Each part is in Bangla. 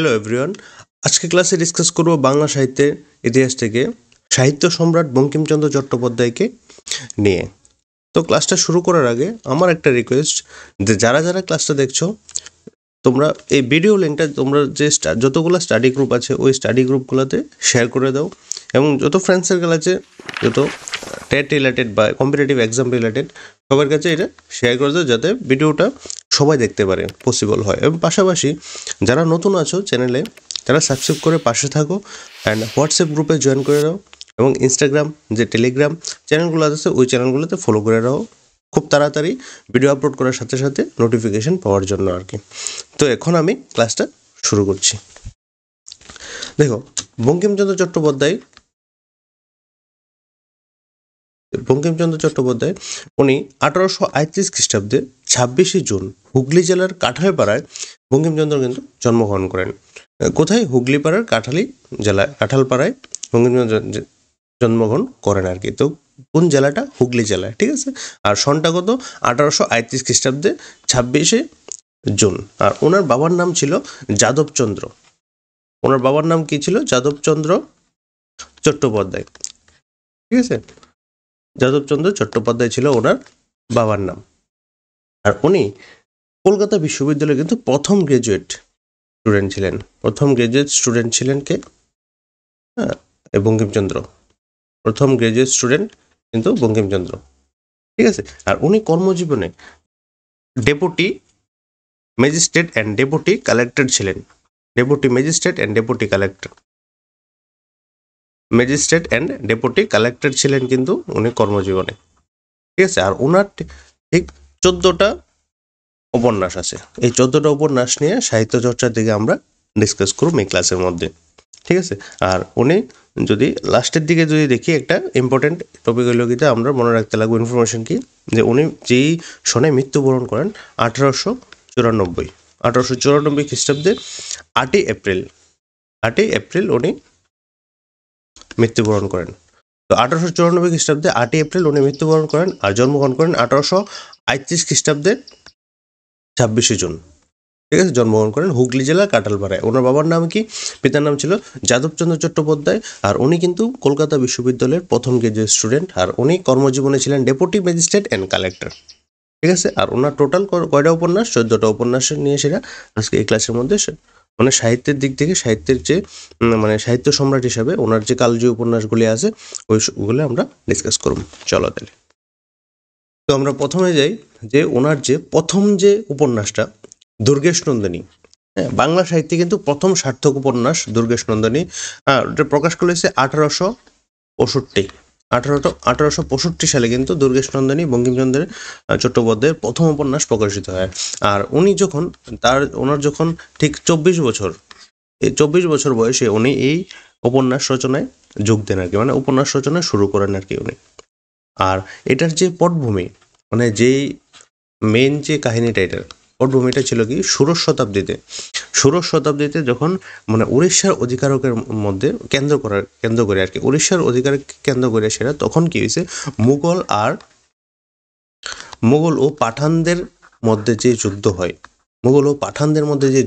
হ্যালো এভরিওয়ান, আজকে ক্লাসে ডিসকাস করব বাংলা সাহিত্যের ইতিহাস থেকে সাহিত্য সম্রাট বঙ্কিমচন্দ্র চট্টোপাধ্যায়কে নিয়ে। তো ক্লাসটা শুরু করার আগে আমার একটা রিকোয়েস্ট, যে যারা যারা ক্লাসটা দেখছো তোমরা এই ভিডিও লিঙ্কটা তোমরা যে যতগুলো স্টাডি গ্রুপ আছে ওই স্টাডি গ্রুপগুলোতে শেয়ার করে দাও, এবং যত ফ্রেন্ড সার্কেল আছে যত টেট রিলেটেড বা কম্পিটিটিভ এক্সাম রিলেটেড সবার কাছে এটা শেয়ার করে দাও, যাতে ভিডিওটা সবাই দেখতে পারে, পসিবল হয়। এবং পাশাপাশি যারা নতুন আছো চ্যানেলে, তারা সাবস্ক্রাইব করে পাশে থাকো অ্যান্ড হোয়াটসঅ্যাপ গ্রুপে জয়েন করে দাও, এবং ইনস্টাগ্রাম যে টেলিগ্রাম চ্যানেলগুলো আছে ওই চ্যানেলগুলোতে ফলো করে রাখো, খুব তাড়াতাড়ি ভিডিও আপলোড করার সাথে সাথে নোটিফিকেশন পাওয়ার জন্য আর কি। তো এখন আমি ক্লাসটা শুরু করছি। দেখো, বঙ্কিমচন্দ্র চট্টোপাধ্যায় উনি 1838 খ্রিস্টাব্দে 26শে জুন হুগলি জেলার কাঁঠালপাড়ায় বঙ্কিমচন্দ্র কিন্তু জন্মগ্রহণ করেন। কোথায়? হুগলি পাড়ার কাঁঠালপাড়ায় বঙ্কিমচন্দ্র জন্মগ্রহণ করেন আর কি। তো কোন জেলাটা? হুগলি জেলায়, ঠিক আছে। আর সনটা কত? 1838 খ্রিস্টাব্দে 26শে জুন। আর ওনার বাবার নাম ছিল যাদবচন্দ্র। ওনার বাবার নাম কি ছিল? যাদবচন্দ্র চট্টোপাধ্যায়, ঠিক আছে। যাদবচন্দ্র চট্টোপাধ্যায় ছিল ওনার বাবার নাম। আর উনি কলকাতা বিশ্ববিদ্যালয়ে কিন্তু প্রথম গ্রাজুয়েট স্টুডেন্ট ছিলেন কে? হ্যাঁ, বঙ্কিমচন্দ্র। প্রথম গ্রাজুয়েট স্টুডেন্ট কিন্তু বঙ্কিমচন্দ্র, ঠিক আছে। আর উনি কর্মজীবনে deputy magistrate and deputy collector ছিলেন। ছিলেন কিন্তু উনি কর্মজীবনে, ঠিক আছে। আর ওনার ঠিক 14টা উপন্যাস আছে। এই 14টা উপন্যাস নিয়ে সাহিত্য চর্চার দিকে আমরা ডিসকাস করব এই ক্লাসের মধ্যে, ঠিক আছে। আর উনি যদি লাস্টের দিকে যদি দেখি, একটা ইম্পর্টেন্ট টপিক হইল কি, আমরা মনে রাখতে লাগবে ইনফরমেশন কি, যে উনি যেই সনে মৃত্যুবরণ করেন 1894 খ্রিস্টাব্দে 8ই এপ্রিল উনি মৃত্যুবরণ করেন। তো 1894 খ্রিস্টাব্দে 8ই এপ্রিল উনি মৃত্যুবরণ করেন, আর জন্মগ্রহণ করেন 1838 খ্রিস্টাব্দে 26শে জুন, ঠিক আছে। জন্মগ্রহণ করেন হুগলি জেলার কাঁঠালপাড়ায়। ওনার বাবার নাম কি? পিতার নাম ছিল যাদবচন্দ্র চট্টোপাধ্যায়। আর উনি কিন্তু কলকাতা বিশ্ববিদ্যালয়ের প্রথম গ্রাজুয়েট স্টুডেন্ট। আর উনি কর্মজীবনে ছিলেন ডেপুটি ম্যাজিস্ট্রেট অ্যান্ড কালেক্টর, ঠিক আছে। আর ওনার টোটাল কয়টা উপন্যাস? 14টা উপন্যাস নিয়ে সেটা আজকে এই ক্লাসের মধ্যে, মানে সাহিত্যের দিক থেকে সাহিত্যের যে মানে সাহিত্য সম্রাট হিসাবে ওনার যে কালজয়ী উপন্যাসগুলি আছে ওইগুলো আমরা ডিসকাস করব। চলো তাহলে। তো আমরা প্রথমে যাই যে ওনার যে প্রথম যে উপন্যাসটা দুর্গেশ নন্দিনী। হ্যাঁ, বাংলা সাহিত্যে কিন্তু প্রথম সার্থক উপন্যাস দুর্গেশ নন্দিনী। ওটা প্রকাশ করেছে 1865 সালে কিন্তু দুর্গেশ নন্দিনী বঙ্কিমচন্দ্র চট্টোপাধ্যায়ের প্রথম উপন্যাস প্রকাশিত হয়। আর উনি ওনার যখন ঠিক 24 বছর বয়সে উনি এই উপন্যাস রচনায় যোগ দেন আর কি, মানে উপন্যাস রচনা শুরু করেন আর কি উনি। আর এটার যে পটভূমি, মানে যেই মেন যে কাহিনীটা, এটার পটভূমিটা ছিল কি, ষোড়শ শতাব্দীতে যখন মানে উড়িষ্যার অধিকারকের মধ্যে কেন্দ্র করে আর কি, উড়িষ্যার অধিকার কেন্দ্র করে সেটা তখন কি হয়েছে, মুঘল ও পাঠানদের মধ্যে যে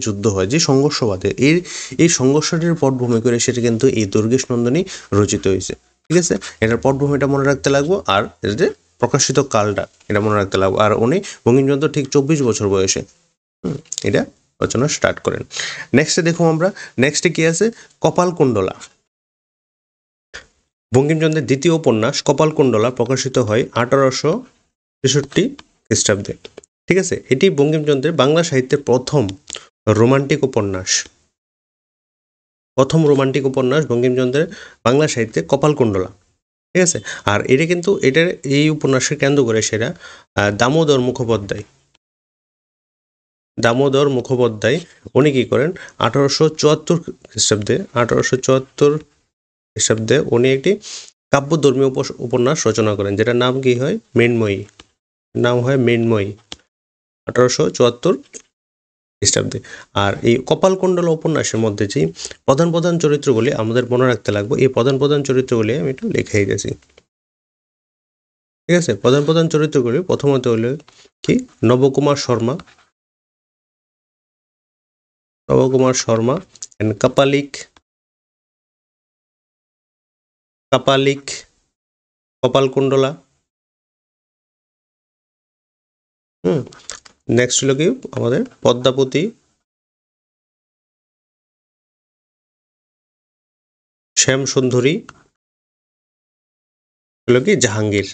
যুদ্ধ হয়, যে সংঘর্ষ বাধে, এই সংঘর্ষটির পটভূমি করে সেটা কিন্তু এই দুর্গেশ নন্দিনী রচিত হয়েছে, ঠিক আছে। এটার পটভূমিটা মনে রাখতে লাগবো, আর এর যে প্রকাশিত কালটা এটা মনে রাখতে লাগবো। আর উনি বঙ্কিমচন্দ্র ঠিক 24 বছর বয়সে এটা রচনা স্টার্ট করেন। নেক্সটে দেখুন আমরা, নেক্সটে কি আছে? কপালকুণ্ডলা। বঙ্কিমচন্দ্রের দ্বিতীয় উপন্যাস কপালকুণ্ডলা প্রকাশিত হয় 1863 খ্রিস্টাব্দে, ঠিক আছে। এটি বঙ্কিমচন্দ্রের বাংলা সাহিত্যের প্রথম রোমান্টিক উপন্যাস বঙ্কিমচন্দ্রের বাংলা সাহিত্যে কপালকুণ্ডলা, ঠিক আছে। আর এটা কিন্তু এই উপন্যাসকে কেন্দ্র করে সেটা দামোদর মুখোপাধ্যায় উনি কি করেন 1874 খ্রিস্টাব্দে উনি একটি কাব্যধর্মী উপন্যাস রচনা করেন, যেটার নাম কি হয়? মৃন্ময়ী। 1874 খ্রিস্টাব্দে। আর এই কপালকুণ্ডলা উপন্যাসের মধ্যে যে প্রধান চরিত্রগুলি আমাদের মনে রাখতে লাগবে, এই প্রধান চরিত্রগুলি আমি একটু লিখেই গেছি, ঠিক আছে। প্রধান চরিত্রগুলি প্রথমত হলো কি, নবকুমার শর্মা, and কাপালিক, কপালকুণ্ডলা। নেক্সট হলো কি আমাদের পদ্মাবতী, শ্যামসুন্দরী, হলো কি জাহাঙ্গীর।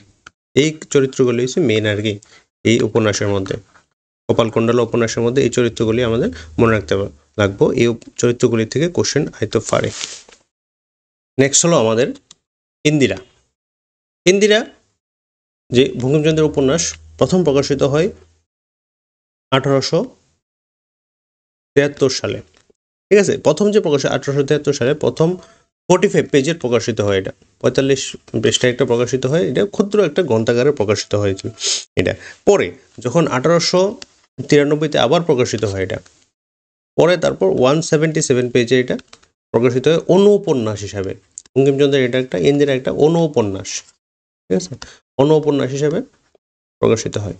এই চরিত্রগুলি হচ্ছে মেন আর কি এই উপন্যাসের মধ্যে, কপালকুণ্ডলা উপন্যাসের মধ্যে এই চরিত্রগুলি আমাদের মনে রাখতে লাগবো। এই চরিত্রগুলি থেকে কোশ্চেন আইতে পারে। নেক্সট হলো আমাদের ইন্দিরা। ইন্দিরা যে বঙ্কিমচন্দ্রের উপন্যাস, প্রথম প্রকাশিত হয় 1873 সালে। ঠিক আছে, প্রথম যে প্রকাশ 1873 সালে প্রথম 45 পেজের প্রকাশিত হয়, এটা 45 পৃষ্ঠা একটা প্রকাশিত হয়, এটা ক্ষুদ্র একটা গ্রন্থাগারে প্রকাশিত হয়েছিল এটা। পরে যখন 1893-তে আবার প্রকাশিত হয় এটা, পরে তারপর 177 পেজে এটা প্রকাশিত হয় অনুপন্যাস হিসাবে। বঙ্কিমচন্দ্রের এটা একটা, ইন্দিরা একটা অনুপন্যাস। ঠিক আছে, অনুপন্যাস হিসাবে প্রকাশিত হয়।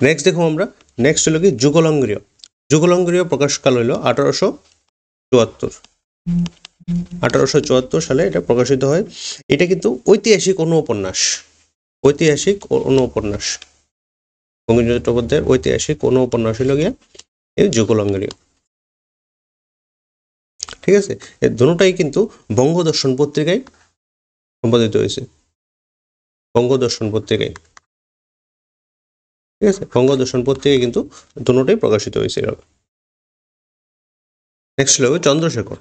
নেক্সট দেখো আমরা, নেক্সট হলো কি যুগলঙ্গিয়। যুগলঙ্গিয় প্রকাশকাল হলো 1874 সালে এটা প্রকাশিত হয়। এটা কিন্তু ঐতিহাসিক অনুপন্যাস, ঐতিহাসিক অনুপন্যাস। বঙ্কিমচন্দ্র চট্টোপাধ্যায়ের ঐতিহাসিক অনুপন্যাস হলো গিয়ে এই যুগলঙ্গিয়। ঠিক আছে, এই দুটোটাই কিন্তু বঙ্গদর্শন পত্রিকায় সম্পাদিত হয়েছে, বঙ্গদর্শন পত্রিকায়। ঠিক আছে, বঙ্গদর্শন পত্রিকায় কিন্তু দুটোটাই প্রকাশিত হয়েছে। নেক্সট হলো চন্দ্রশেখর।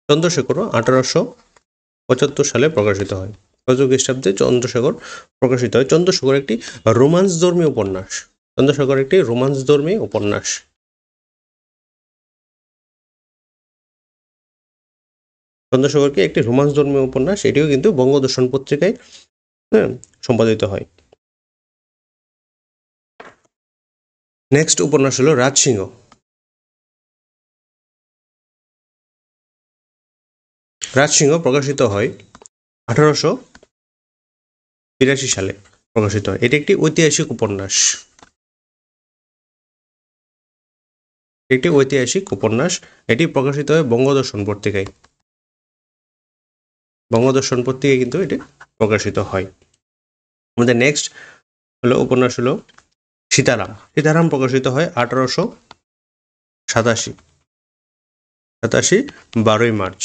চন্দ্রশেখরও 1875 সালে প্রকাশিত হয়। কত খ্রিস্টাব্দে চন্দ্রশেখর প্রকাশিত হয়? চন্দ্রশেখর একটি রোমান্স ধর্মী উপন্যাস। চন্দ্রশেখর একটি রোমান্স ধর্মী উপন্যাস। চন্দ্রশেখরকে একটি রোমান্স ধর্মী উপন্যাস, এটিও কিন্তু বঙ্গদর্শন পত্রিকায় সম্পাদিত হয়। নেক্সট উপন্যাস হলো রাজসিংহ। রাজসিংহ প্রকাশিত হয় 1882 সালে প্রকাশিত হয়। এটি একটি ঐতিহাসিক উপন্যাস, একটি ঐতিহাসিক উপন্যাস। এটি প্রকাশিত হয় বঙ্গদর্শন পত্রিকায়, বঙ্গদর্শন পত্রিকায় কিন্তু এটি প্রকাশিত হয়। আমাদের নেক্সট হলো উপন্যাস হলো সীতারাম। সীতারাম প্রকাশিত হয় 1887, 12ই মার্চ।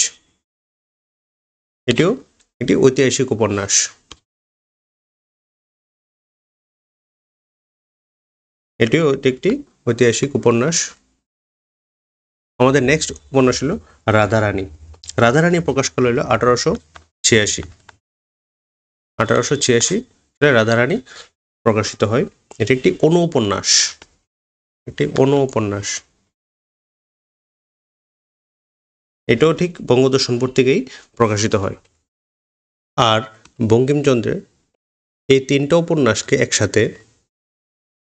এটিও একটি ঐতিহাসিক উপন্যাস। এটিও একটি ঐতিহাসিক উপন্যাস। আমাদের নেক্সট উপন্যাস হলো রাধারানী। রাধারানী প্রকাশকাল হলো 1886, 1886 রাধারানী প্রকাশিত হয়। এটি একটি অনুপন্যাস, একটি অনুপন্যাস। এটাও ঠিক বঙ্গদর্শন পত্রিকায় প্রকাশিত হয়। আর বঙ্কিমচন্দ্রের এই তিনটা উপন্যাসকে একসাথে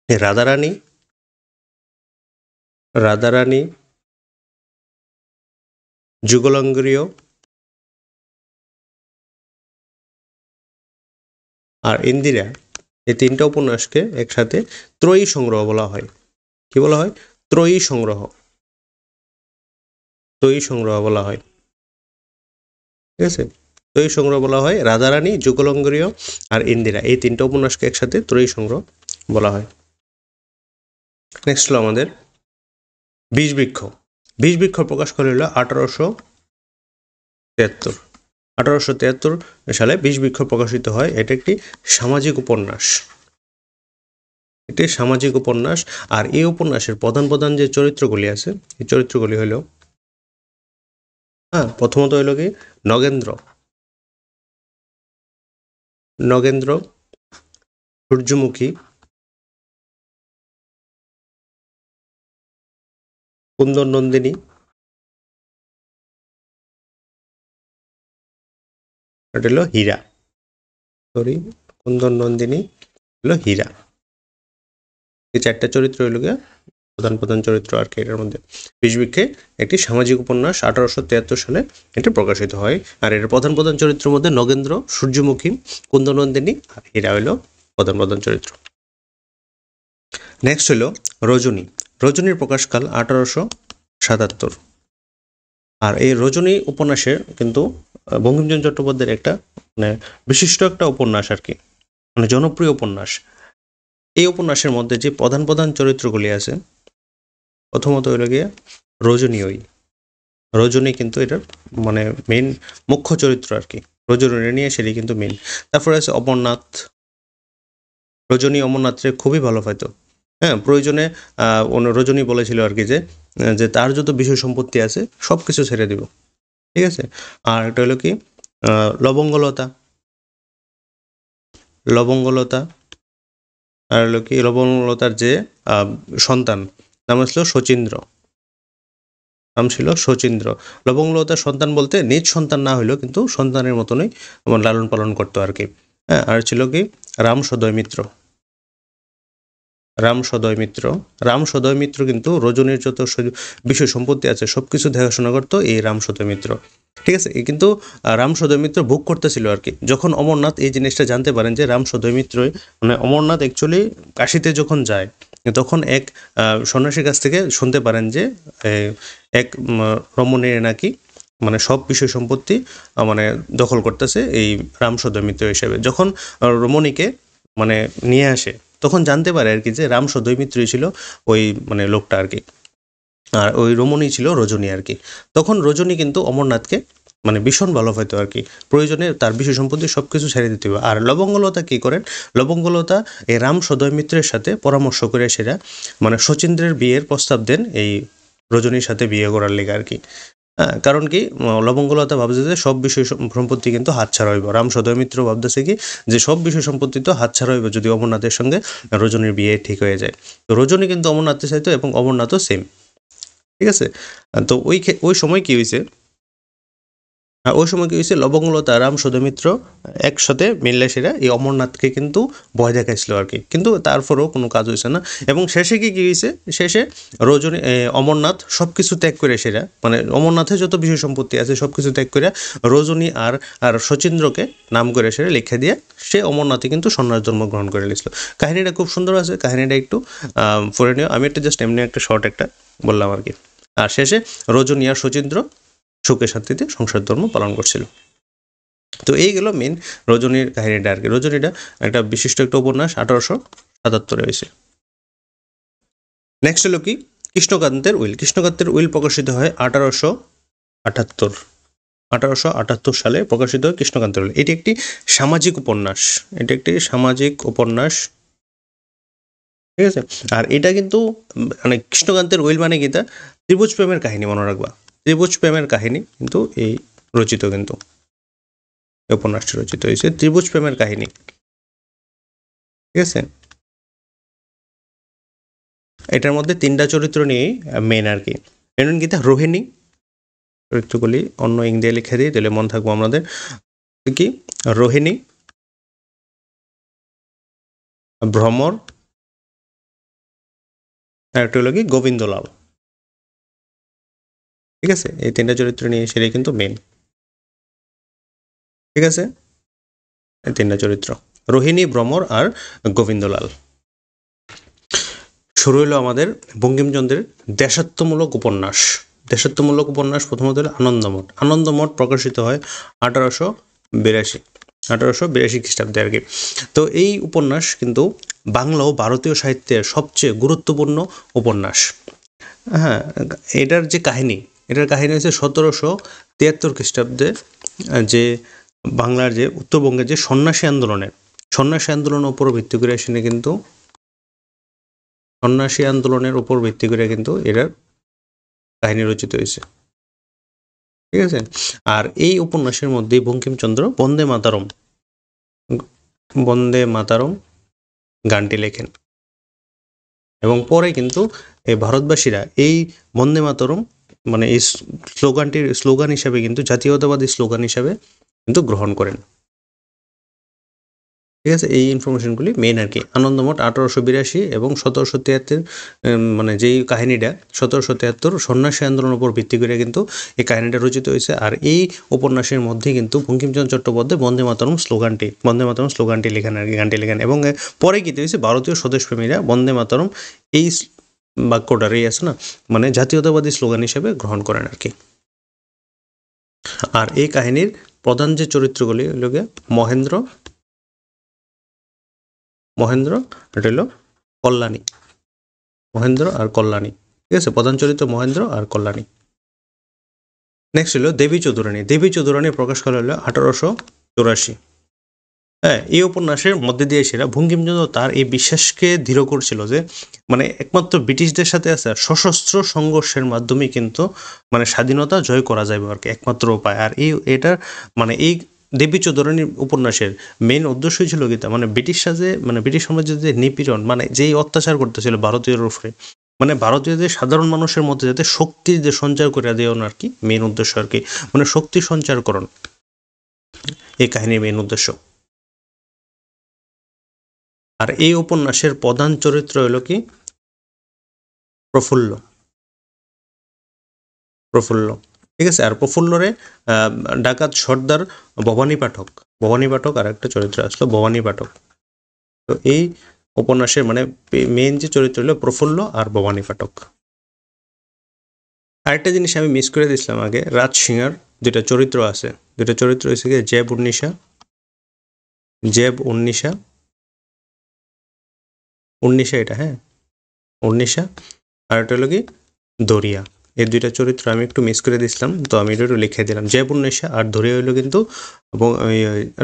রাধারানী, রাধারানী, যুগলঙ্গিয় আর ইন্দিরা, এই তিনটা উপন্যাসকে একসাথে ত্রয়ী সংগ্রহ বলা হয়। কি বলা হয়? ত্রয়ী সংগ্রহ, ত্রয়ী সংগ্রহ বলা হয়। ঠিক আছে, ত্রয়ী সংগ্রহ বলা হয়। রাধারানী, যুগলঙ্গিয় আর ইন্দিরা, এই তিনটা উপন্যাসকে একসাথে ত্রয়ী সংগ্রহ বলা হয়। নেক্সট হলো আমাদের বিষবৃক্ষ। বিষবৃক্ষ প্রকাশ করা হলো 1873, 1873 সালে বিষবৃক্ষ প্রকাশিত হয়। এটা একটি সামাজিক উপন্যাস, একটি সামাজিক উপন্যাস। আর এই উপন্যাসের প্রধান প্রধান যে চরিত্রগুলি আছে, এই চরিত্রগুলি হলো প্রথমত হইল কি নগেন্দ্র, নগেন্দ্র, সূর্যমুখী, কুন্দন নন্দিনী, এটা হলো হীরা। সরি, কুন্দন নন্দিনী হলো হীরা। এই চারটা চরিত্র হইল গিয়া প্রধান প্রধান চরিত্র আর কি এটার মধ্যে। বিষবৃক্ষে একটি সামাজিক উপন্যাস, 1873 সালে এটি প্রকাশিত হয়। আর এর প্রধান প্রধান চরিত্রের মধ্যে নগেন্দ্র, সূর্যমুখী, কুন্দনন্দিনী আর হীরা হইল প্রধান প্রধান চরিত্র। নেক্সট হইল রজনী। রজনীর প্রকাশকাল 1877, আর এই রজনী উপন্যাসে কিন্তু বঙ্কিমচন্দ্র চট্টোপাধ্যায়ের একটা মানে বিশিষ্ট একটা উপন্যাস আর কি, মানে জনপ্রিয় উপন্যাস। এই উপন্যাসের মধ্যে যে প্রধান প্রধান চরিত্রগুলি আছে, প্রথমত হইল গিয়ে রজনী। রজনী কিন্তু এটার মানে মেইন মুখ্য চরিত্র আর কি, রজনী নিয়ে সেটি কিন্তু মেইন। তারপরে আছে অমরনাথ। রজনী অমরনাথকে খুবই ভালো পাইতো, হ্যাঁ। প্রয়োজনে রজনী বলেছিল আর কি যে তার যত বিষয় সম্পত্তি আছে সব কিছু ছেড়ে দিব, ঠিক আছে। আর এটা হলো কি লবঙ্গলতা। আর হলো কি লবঙ্গলতার যে সন্তান নাম ছিল শচীন্দ্র। লবঙ্গলতার সন্তান বলতে নিজ সন্তান না হইলেও কিন্তু সন্তানের মতনই লালন পালন করতো আর কি, হ্যাঁ। আর ছিল কি রাম সদয় মিত্র কিন্তু রজনীর যত বিষয় সম্পত্তি আছে সবকিছু দেখাশোনা করতো এই রাম সদয় মিত্র, ঠিক আছে। কিন্তু রাম সদয় মিত্র ভোগ করতেছিল আর কি। যখন অমরনাথ এই জিনিসটা জানতে পারেন যে রাম সদয় মিত্রই মানে অমরনাথ অ্যাকচুয়ালি কাশিতে যখন যায় তখন এক সন্ন্যাসীর কাছ থেকে শুনতে পারেন যে এক রমণীর নাকি মানে সব বিষয় সম্পত্তি মানে দখল করতেছে এই রাম সদয় মিত্র হিসেবে। যখন রমণীকে মানে নিয়ে আসে তখন জানতে পারে আর কি যে রাম সদয় মিত্রই ছিল ওই মানে লোকটা আর কি, আর ওই রমণী ছিল রজনী আর কি। তখন রজনী কিন্তু অমরনাথকে মানে ভীষণ ভালো পাইতো আর কি, প্রয়োজনে তার বিষয় সম্পত্তি সব কিছু ছেড়ে দিতে হবে। আর লবঙ্গলতা কী করেন, লবঙ্গলতা এই রাম সদয় মিত্রের সাথে পরামর্শ করে সেটা মানে শচীন্দ্রের বিয়ের প্রস্তাব দেন এই রজনীর সাথে বিয়ে করার লেগে আর কি। কারণ কি লবঙ্গলতা ভাবছে যে সব বিষয় সম্পত্তি কিন্তু হাতছাড়া হইব, রাম সদয় মিত্র ভাবতেছে কি যে সব বিষয় সম্পত্তি তো হাতছাড়া হইব যদি অমরনাথের সঙ্গে রজনীর বিয়ে ঠিক হয়ে যায়। তো রজনী কিন্তু অমরনাথে চাইতো এবং অমরনাথও সেম, ঠিক আছে। তো ওই সময় কি হয়েছে, লবঙ্গলতা রাম সদমিত্র একসাথে মিললে সেরা এই অমরনাথকে কিন্তু ভয় দেখাইছিল আর কি, কিন্তু তারপরেও কোনো কাজ হয়েছে না। এবং শেষে কি হয়েছে, শেষে রজনী অমরনাথ সব কিছু ত্যাগ করে সেরা মানে অমরনাথের যত বিষয় সম্পত্তি আছে সব কিছু ত্যাগ করে রজনী আর শচীন্দ্রকে নাম করে সেরা লিখে দিয়ে সে অমরনাথে কিন্তু সন্ন্যাস জন্মগ্রহণ করে নিয়েছিল। কাহিনীটা খুব সুন্দর আছে, কাহিনীটা একটু পড়ে নিও। আমি একটা জাস্ট এমনি একটা শর্ট একটা বললাম আর কি। আর শেষে রজনী আর শচীন্দ্র সুখে শান্তিতে সংসার ধর্ম পালন করছিল। তো এই গেল মেন রজনীর কাহিনীটা আর কি। রজনীটা একটা বিশিষ্ট একটা উপন্যাস, 1877 হয়েছে। নেক্সট হলো কি কৃষ্ণকান্তের উইল। কৃষ্ণকান্তের উইল প্রকাশিত হয় 1878 সালে প্রকাশিত হয় কৃষ্ণকান্তের উইল। এটি একটি সামাজিক উপন্যাস, ঠিক আছে। আর এটা কিন্তু মানে কৃষ্ণকান্তের উইল মানে কি তা ত্রিভুজ প্রেমের কাহিনী, মনে রাখবা ত্রিভুজ প্রেমের কাহিনী কিন্তু এই রচিত, কিন্তু উপন্যাসটি রচিত হয়েছে ত্রিভুজ প্রেমের কাহিনী, ঠিক আছে। এটার মধ্যে 3টা চরিত্র নিয়েই মেন আর কি। মেন গীতা রোহিণী, চরিত্রগুলি অন্য ইংরেজি লিখে দিই তাহলে মন থাকবো আমাদের কি, রোহিণী, ভ্রমর, আর একটা হলো কি গোবিন্দলাল, ঠিক আছে। এই 3টা চরিত্র নিয়ে সেটাই কিন্তু মেন, ঠিক আছে। এই 3টা চরিত্র রোহিণী, ভ্রমর আর গোবিন্দলাল। শুরু হলো আমাদের বঙ্কিমচন্দ্রের দেশাত্মমূলক উপন্যাস। প্রথমত হলো আনন্দমঠ প্রকাশিত হয় 1882 খ্রিস্টাব্দে আর কি। তো এই উপন্যাস কিন্তু বাংলা ও ভারতীয় সাহিত্যের সবচেয়ে গুরুত্বপূর্ণ উপন্যাস, হ্যাঁ। এটার কাহিনী হচ্ছে 1773 খ্রিস্টাব্দে যে বাংলার যে উত্তরবঙ্গের যে সন্ন্যাসী আন্দোলনের উপর ভিত্তি করে কিন্তু এটার কাহিনী রচিত হয়েছে, ঠিক আছে। আর এই উপন্যাসের মধ্যে বঙ্কিমচন্দ্র বন্দে মাতারম গানটি লেখেন এবং পরে কিন্তু এই ভারতবাসীরা এই বন্দে মাতরম মানে এই স্লোগান হিসাবে কিন্তু জাতীয়তাবাদী স্লোগান হিসাবে কিন্তু গ্রহণ করেন, ঠিক আছে। এই ইনফরমেশনগুলি মেন আর কি। আনন্দমঠ 1882 এবং 1773 মানে যেই কাহিনীটা 1773 সন্ন্যাসী আন্দোলনের উপর ভিত্তি করে কিন্তু এই কাহিনীটা রচিত হয়েছে। আর এই উপন্যাসের মধ্যে কিন্তু বঙ্কিমচন্দ্র চট্টোপাধ্যায় বন্দে মাতরম স্লোগানটি লেখেন আর কি, গানটি লেখেন। এবং পরে কী হয়েছে ভারতীয় স্বদেশপ্রেমীরা বন্দে মাতরম এই বাক্যটারই আছে না মানে জাতীয়তাবাদী স্লোগান হিসেবে গ্রহণ করেন আর কি। আর এই কাহিনীর প্রধান যে চরিত্রগুলি হলো গিয়ে মহেন্দ্র, এটা হলো কল্যাণী, মহেন্দ্র আর কল্যাণী। ঠিক আছে, প্রধান চরিত্র মহেন্দ্র আর কল্যাণী। নেক্সট হলো দেবী চৌধুরানী। দেবী চৌধুরানী প্রকাশকাল হলো 1884। হ্যাঁ, এই উপন্যাসের মধ্যে দিয়ে সেরা বঙ্কিমচন্দ্র তার এই বিশ্বাসকে দৃঢ় করছিল যে মানে একমাত্র ব্রিটিশদের সাথে আছে সশস্ত্র সংঘর্ষের মাধ্যমে কিন্তু মানে স্বাধীনতা জয় করা যাবে আর কি, একমাত্র উপায়। আর এটার মানে এই দেবী চৌধুরানীর উপন্যাসের মেইন উদ্দেশ্য ছিল কি মানে ব্রিটিশরা যে মানে ব্রিটিশ সাম্রাজ্যের যে নিপীড়ন মানে যেই অত্যাচার করতেছিল ভারতীয়দের উপরে, মানে ভারতীয়দের সাধারণ মানুষের মধ্যে যাতে শক্তির যে সঞ্চার করে দেওয়া আর কি মেইন উদ্দেশ্য আর কি, মানে শক্তি সঞ্চারকরণ এই কাহিনীর মেইন উদ্দেশ্য। আর এই উপন্যাসের প্রধান চরিত্র হলো কি প্রফুল্ল, ঠিক আছে। আর প্রফুল্লরে ডাকাত সর্দার ভবানী পাঠক আর একটা চরিত্র আসলো ভবানী পাঠক। তো এই উপন্যাসের মানে মেইন যে চরিত্র হলো প্রফুল্ল আর ভবানী পাঠক। আরেকটা জিনিস আমি মিস করে দিয়েছিলাম আগে, রাজ সিংহার দুইটা চরিত্র আছে, দুইটা চরিত্র হয়েছে কি জেব উন্নিশা এটা, হ্যাঁ উন্নিশা, আর এটা হলো কি দরিয়া। এই দুইটা চরিত্র আমি একটু মিস করে দিয়েছিলাম, তো আমি এটা একটু লিখে দিলাম। জেব উন্নিশা আর দরিয়া হইলো কিন্তু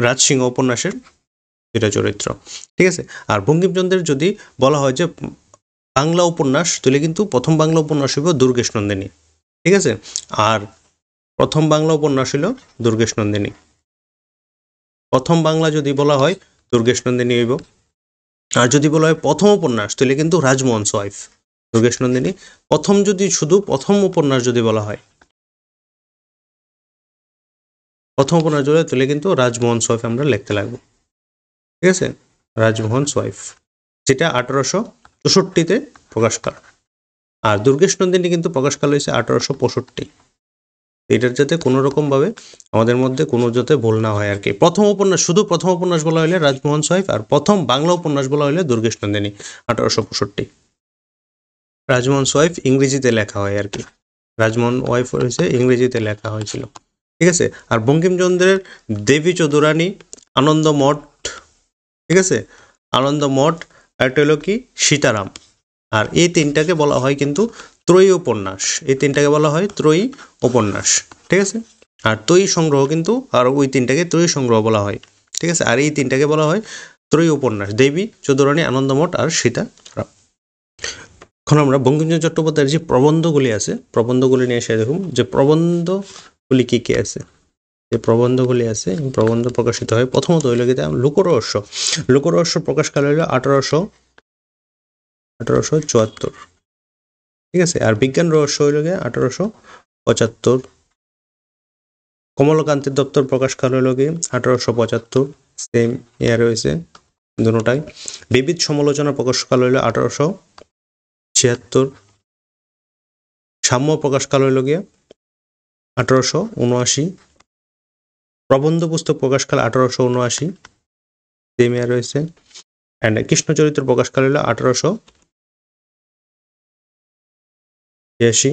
রাজসিংহ উপন্যাসের দুইটা চরিত্র, ঠিক আছে। আর বঙ্কিমচন্দ্রের যদি বলা হয় যে বাংলা উপন্যাস তাহলে কিন্তু প্রথম বাংলা উপন্যাস হইব দুর্গেশ নন্দিনী, ঠিক আছে। আর প্রথম বাংলা উপন্যাস হইল দুর্গেশ নন্দিনী। প্রথম বাংলা যদি বলা হয় দুর্গেশ নন্দিনী হইব। আর যদি বলা হয় প্রথম উপন্যাস তাহলে কিন্তু রাজমোহন ওয়াইফ, দুর্গেশ নন্দিনী। প্রথম যদি শুধু প্রথম উপন্যাস যদি বলা হয়, প্রথম উপন্যাস যদি তাহলে কিন্তু রাজমোহন ওয়াইফ আমরা লিখতে লাগবো, ঠিক আছে। রাজমোহন ওয়াইফ, যেটা 1864-তে প্রকাশকাল। আর দুর্গেশ নন্দিনী কিন্তু প্রকাশকাল হয়েছে 1865। এটার যাতে কোনো রকমভাবে আমাদের মধ্যে কোনো যাতে ভুল না হয় আর কি। প্রথম উপন্যাস শুধু প্রথম উপন্যাস বলা হলে রাজমোহন ওয়াইফ, আর প্রথম বাংলা উপন্যাস বলা হলে দুর্গেশ নন্দিনী 1865। রাজমোহন ওয়াইফ ইংরেজিতে লেখা হয় আর কি, রাজমোহন ওয়াইফ হয়েছে ইংরেজিতে লেখা হয়েছিল, ঠিক আছে। আর বঙ্কিমচন্দ্রের দেবী চৌধুরানী, আনন্দমঠ, ঠিক আছে, আনন্দমঠ, একটা হলো কি সীতারাম। আর এই তিনটাকে বলা হয় কিন্তু ত্রয়ী উপন্যাস, এই তিনটাকে বলা হয় ত্রয়ী উপন্যাস, ঠিক আছে। আর ত্রয়ী সংগ্রহ কিন্তু আর ওই তিনটাকে ত্রয়ী সংগ্রহ বলা হয়, ঠিক আছে। আর এই তিনটাকে বলা হয় ত্রয়ী উপন্যাস, দেবী চৌধুরানী, আনন্দমঠ আর সীতারাম। এখন আমরা বঙ্কিমচন্দ্র চট্টোপাধ্যায়ের যে প্রবন্ধগুলি আছে প্রবন্ধগুলি নিয়ে এসে দেখুন যে প্রবন্ধগুলি কী কী আছে। যে প্রবন্ধগুলি আছে প্রবন্ধ প্রকাশিত হয় প্রথমত হইল কি লোকরহস্য প্রকাশকাল হইল 1874, ঠিক আছে। আর বিজ্ঞান রহস্য হইল গিয়ে 1875। কমলকান্তির দপ্তর প্রকাশকাল হইল গিয়ে 1875, সেম ইয়ার হয়েছে দুটাই। বিবিধ সমালোচনা প্রকাশকাল হইল 1876। সাম্য প্রকাশকাল হইল গিয়ে 1879। প্রবন্ধ পুস্তক প্রকাশকাল 1879, সেম ইয়ার রয়েছে। অ্যান্ড কৃষ্ণচরিত্র প্রকাশকাল হইল 1882।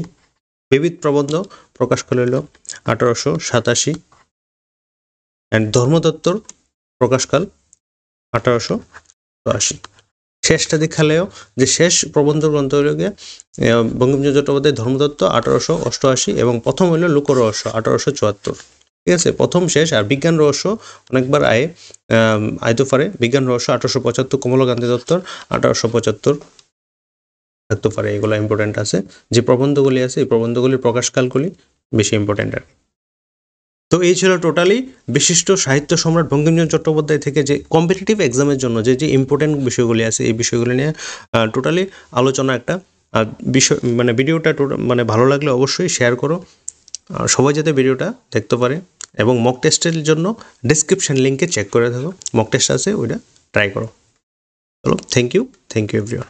বিবিধ প্রবন্ধ প্রকাশকাল হইল 1887। অ্যান্ড ধর্মতত্ত্বর প্রকাশকাল 1880। শেষটা দেখালেও যে শেষ প্রবন্ধ গ্রন্থ হইল গিয়ে বঙ্কিমচন্দ্র চট্টোপাধ্যায় ধর্মতত্ত্ব 1888 এবং প্রথম হইল লোকরহস্য 1874, ঠিক আছে। প্রথম শেষ। আর বিজ্ঞান রহস্য অনেকবার আইতে পারে। বিজ্ঞান রহস্য 1875, কমলকান্তি দত্তর 1875 থাকতে পারে। এগুলো ইম্পর্টেন্ট আছে। যে প্রবন্ধগুলি আছে এই প্রবন্ধগুলির প্রকাশকালগুলি বেশি ইম্পর্টেন্ট আর। তো এই ছিল টোটালি বিশিষ্ট সাহিত্য সম্রাট বঙ্কিমচন্দ্র চট্টোপাধ্যায় থেকে যে কম্পিটিটিভ এক্সামের জন্য যে যে ইম্পর্টেন্ট বিষয়গুলি আছে এই বিষয়গুলি নিয়ে টোটালি আলোচনা একটা বিষয়। মানে ভিডিওটা মানে ভালো লাগলে অবশ্যই শেয়ার করো, সবাই যাতে ভিডিওটা দেখতে পারে। এবং মক টেস্টের জন্য ডিসক্রিপশন লিঙ্কে চেক করে থাকো, মক টেস্ট আছে ওইটা ট্রাই করো। চলো, থ্যাংক ইউ এভরিওয়ান।